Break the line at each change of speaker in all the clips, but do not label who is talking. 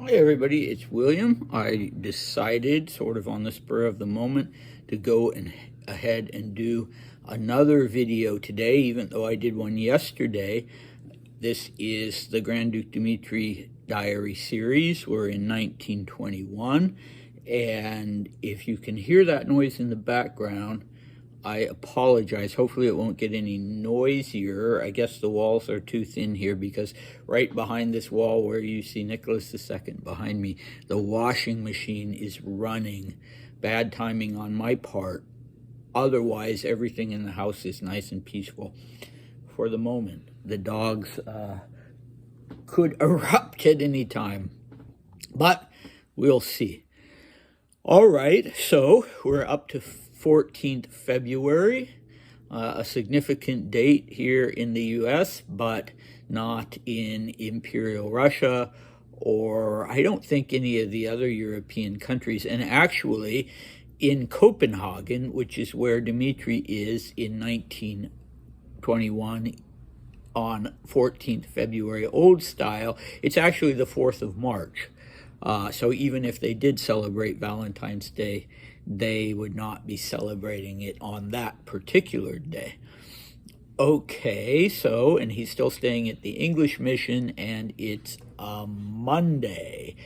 Hi everybody, it's William. I decided, sort of on the spur of the moment, to go ahead and do another video today, even though I did one yesterday. This is the Grand Duke Dmitri diary series. We're in 1921, and if you can hear that noise in the background, I apologize. Hopefully it won't get any noisier. I guess the walls are too thin here because right behind this wall where you see Nicholas II behind me, the washing machine is running. Bad timing on my part. Otherwise, everything in the house is nice and peaceful for the moment. The dogs could erupt at any time, but we'll see. All right, so we're up to 14th February, a significant date here in the US, but not in Imperial Russia, or I don't think any of the other European countries. And actually, in Copenhagen, which is where Dmitri is in 1921, on 14th February, old style, it's actually the 4th of March. So even if they did celebrate Valentine's Day, they would not be celebrating it on that particular day. Okay, so, and he's still staying at the English mission, and it's a Monday.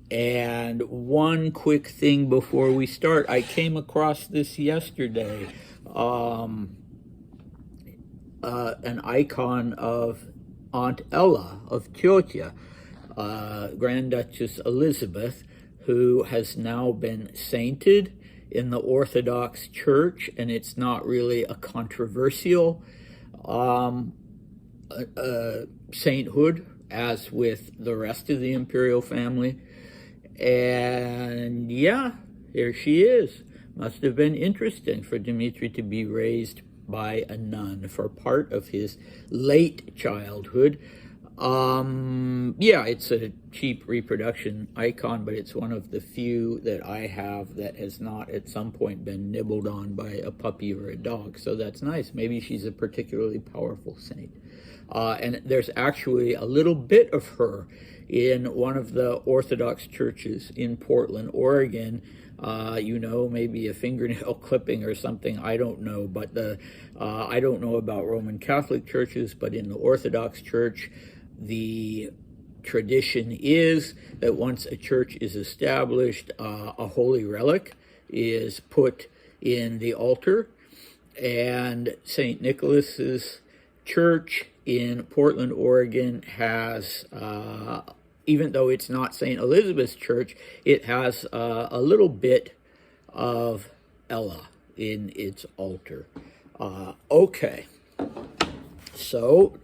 And one quick thing before we start, I came across this yesterday, an icon of Aunt Ella of Tjotja, Grand Duchess Elizabeth, who has now been sainted in the Orthodox Church, and it's not really a controversial sainthood as with the rest of the imperial family. And yeah, here she is. Must have been interesting for Dmitri to be raised by a nun for part of his late childhood. Yeah, it's a cheap reproduction icon, but it's one of the few that I have that has not at some point been nibbled on by a puppy or a dog. So that's nice. Maybe she's a particularly powerful saint. And there's actually a little bit of her in one of the Orthodox churches in Portland, Oregon. You know, maybe a fingernail clipping or something, I don't know. But I don't know about Roman Catholic churches, but in the Orthodox Church, the tradition is that once a church is established, a holy relic is put in the altar. And St. Nicholas's Church in Portland, Oregon has, even though it's not St. Elizabeth's Church, it has a little bit of Ella in its altar. Okay, so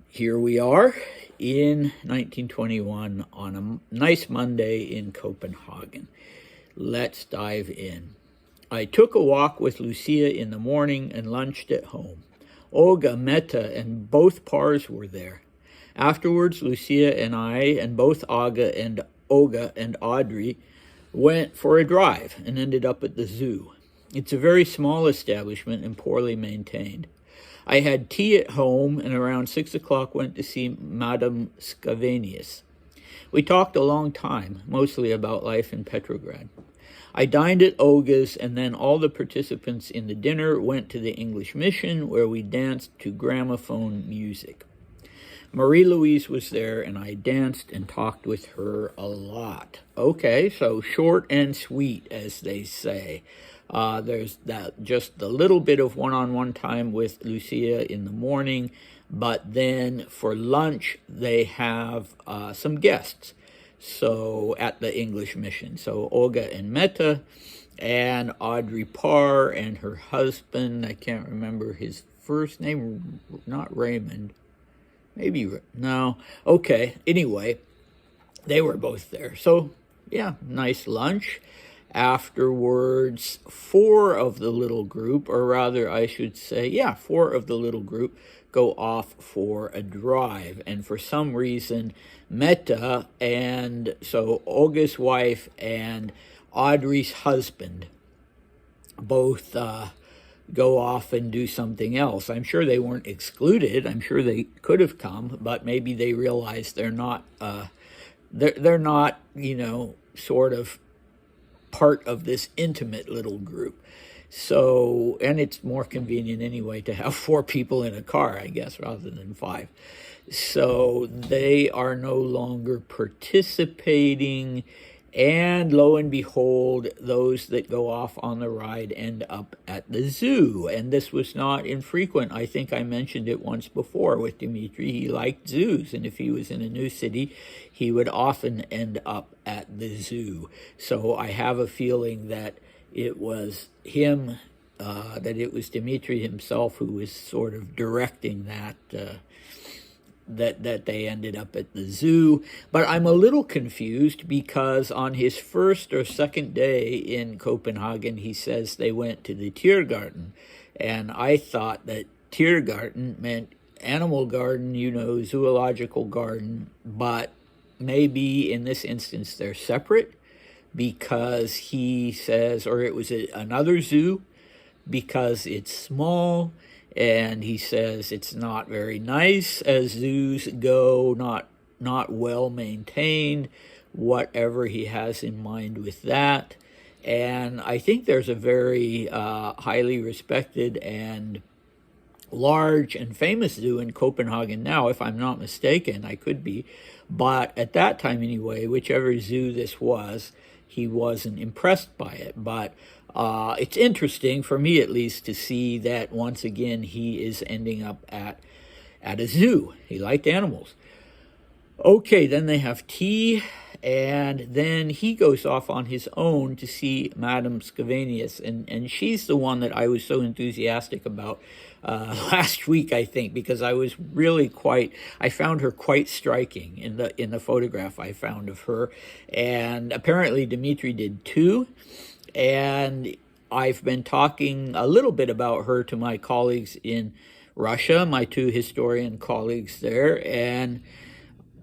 here we are in 1921 on a nice Monday in Copenhagen. Let's dive in. I took a walk with Lucia in the morning and lunched at home. Olga, Meta, and both Pars were there. Afterwards, Lucia and I, and both Olga and Audrey, went for a drive and ended up at the zoo. It's a very small establishment and poorly maintained. I had tea at home, and around 6 o'clock went to see Madame Scavenius. We talked a long time, mostly about life in Petrograd. I dined at Olga's, and then all the participants in the dinner went to the English mission, where we danced to gramophone music. Louise was there, and I danced and talked with her a lot. Okay, so short and sweet, as they say. There's just a little bit of one-on-one time with Lucia in the morning, but then for lunch they have some guests. So at the English mission, so Olga and Meta and Audrey Parr and her husband, I can't remember his first name, not Raymond, maybe, no, okay, anyway, they were both there. So yeah, nice lunch. Afterwards, four of the little group, or rather I should say, yeah, four of the little group go off for a drive. And for some reason, Meta, and so Olga's wife and Audrey's husband, both go off and do something else. I'm sure they weren't excluded. I'm sure they could have come, but maybe they realized they're not they're not, sort of part of this intimate little group. So, and it's more convenient anyway to have four people in a car, I guess, rather than five. So they are no longer participating. And lo and behold, those that go off on the ride end up at the zoo. And this was not infrequent. I think I mentioned it once before with Dmitri. He liked zoos. And if he was in a new city, he would often end up at the zoo. So I have a feeling that it was him, that it was Dmitri himself who was sort of directing that. That they ended up at the zoo. But I'm a little confused because on his first or second day in Copenhagen, he says they went to the Tiergarten. And I thought that Tiergarten meant animal garden, zoological garden. But maybe in this instance they're separate because he says, or it was another zoo because it's small. And he says it's not very nice as zoos go, not well maintained, whatever he has in mind with that. And I think there's a very highly respected and large and famous zoo in Copenhagen now, if I'm not mistaken. I could be. But at that time anyway, whichever zoo this was, he wasn't impressed by it. But it's interesting, for me at least, to see that once again he is ending up at a zoo. He liked animals. Okay, then they have tea, and then he goes off on his own to see Madame Scavenius, and she's the one that I was so enthusiastic about last week, I think, because I was really I found her quite striking in the photograph I found of her, and apparently Dmitri did too. And I've been talking a little bit about her to my colleagues in Russia, my two historian colleagues there, and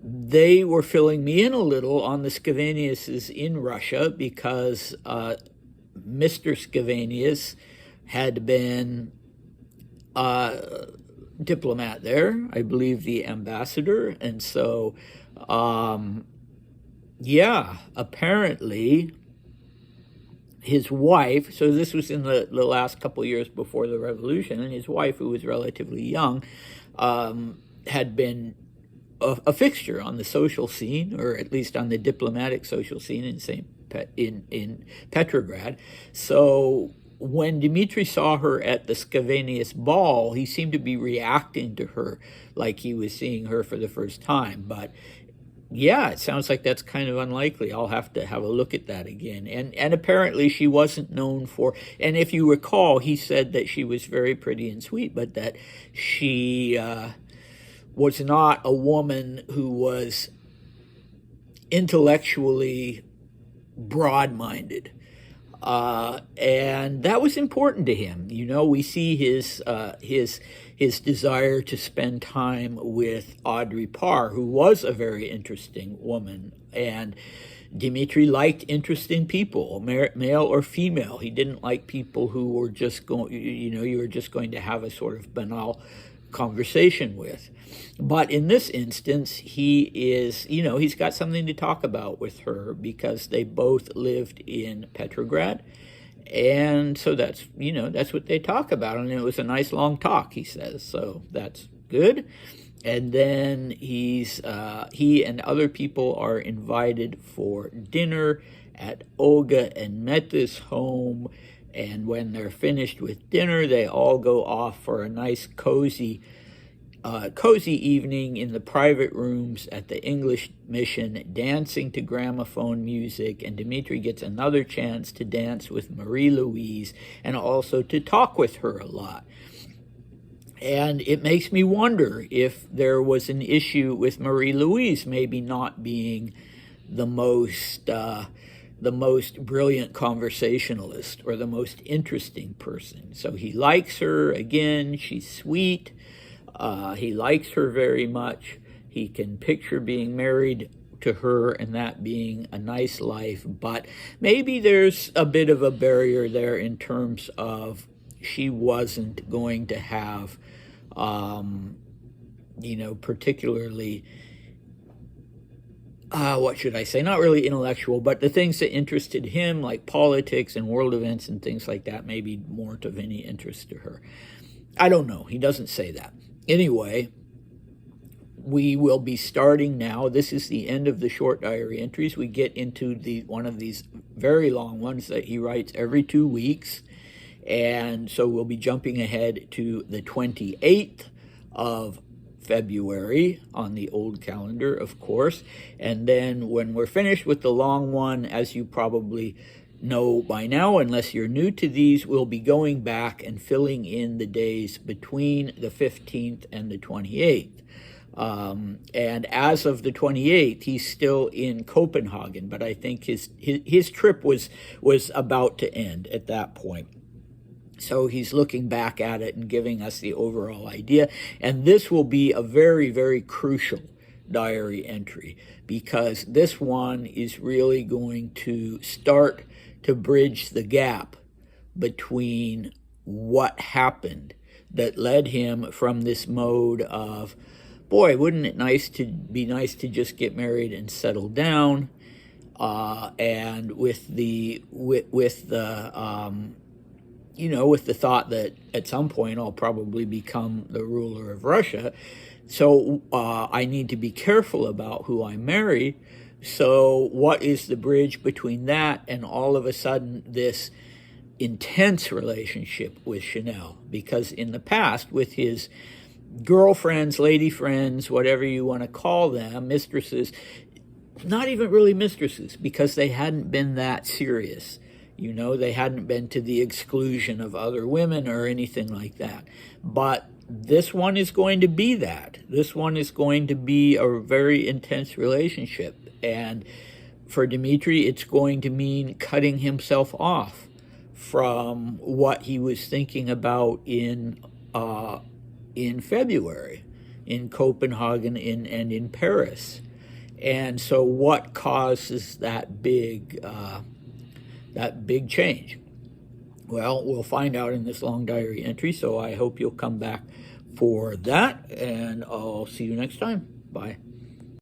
they were filling me in a little on the Scaveniuses in Russia because Mr. Scavenius had been a diplomat there, I believe the ambassador, and so, apparently his wife, so this was in the last couple years before the revolution, and his wife, who was relatively young, had been a fixture on the social scene, or at least on the diplomatic social scene in Petrograd. So when Dmitri saw her at the Scavenius ball, he seemed to be reacting to her like he was seeing her for the first time. But yeah, it sounds like that's kind of unlikely. I'll have to have a look at that again. And apparently she wasn't known for, and if you recall, he said that she was very pretty and sweet, but that she was not a woman who was intellectually broad-minded. And that was important to him. We see his desire to spend time with Audrey Parr, who was a very interesting woman. And Dmitri liked interesting people, male or female. He didn't like people who were just going, you were just going to have a sort of banal conversation with. But in this instance, he is, he's got something to talk about with her because they both lived in Petrograd. And so that's what they talk about. And it was a nice long talk, he says. So that's good. And then he and other people are invited for dinner at Olga and Meta's home. And when they're finished with dinner, they all go off for a nice cozy evening in the private rooms at the English mission, dancing to gramophone music, and Dmitri gets another chance to dance with Marie Louise and also to talk with her a lot. And it makes me wonder if there was an issue with Marie Louise maybe not being the most brilliant conversationalist or the most interesting person. So he likes her, again, she's sweet. He likes her very much. He can picture being married to her and that being a nice life, but maybe there's a bit of a barrier there in terms of she wasn't going to have, particularly what should I say, not really intellectual, but the things that interested him, like politics and world events and things like that, maybe weren't of any interest to her. I don't know. He doesn't say that. Anyway, we will be starting now. This is the end of the short diary entries. We get into one of these very long ones that he writes every 2 weeks. And so we'll be jumping ahead to the 28th of February on the old calendar, of course. And then when we're finished with the long one, as you probably know by now, unless you're new to these, we'll be going back and filling in the days between the 15th and the 28th. And as of the 28th, he's still in Copenhagen, but I think his trip was about to end at that point. So he's looking back at it and giving us the overall idea. And this will be a very, very crucial diary entry, because this one is really going to start to bridge the gap between what happened that led him from this mode of, boy, wouldn't it be nice to just get married and settle down, and with the thought that at some point I'll probably become the ruler of Russia, so I need to be careful about who I marry. So what is the bridge between that and all of a sudden this intense relationship with Chanel? Because in the past, with his girlfriends, lady friends, whatever you want to call them, mistresses, not even really mistresses, because they hadn't been that serious. They hadn't been to the exclusion of other women or anything like that. But this one is going to be that. This one is going to be a very intense relationship. And for Dmitri, it's going to mean cutting himself off from what he was thinking about in February, in Copenhagen and in Paris. And so what causes that big change? Well, we'll find out in this long diary entry, so I hope you'll come back for that, and I'll see you next time. Bye.